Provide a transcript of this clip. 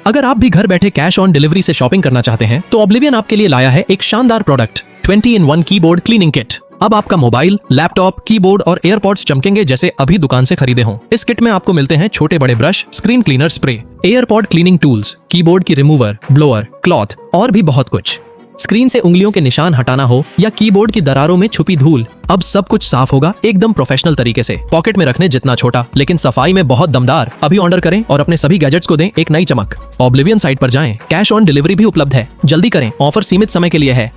अगर आप भी घर बैठे कैश ऑन डिलीवरी से शॉपिंग करना चाहते हैं तो ऑब्लिवियन आपके लिए लाया है एक शानदार product 20 in 1 keyboard cleaning kit. अब आपका मोबाइल, लैपटॉप, कीबोर्ड और एयरपॉड्स चमकेंगे जैसे अभी दुकान से खरीदे हों। इस किट में आपको मिलते हैं छोटे बड़े brush, screen cleaner spray, AirPod cleaning tools, keyboard की रिमूवर, ब्लोअर, क्लॉथ और भी बहुत कुछ। स्क्रीन से उंगलियों के निशान हटाना हो या कीबोर्ड की दरारों में छुपी धूल, अब सब कुछ साफ होगा एकदम प्रोफेशनल तरीके से। पॉकेट में रखने जितना छोटा लेकिन सफाई में बहुत दमदार। अभी ऑर्डर करें और अपने सभी गैजेट्स को दें एक नई चमक। ऑब्लिवियन साइट पर जाएं, कैश ऑन डिलीवरी भी उपलब्ध है। जल्दी करें, ऑफर सीमित समय के लिए है।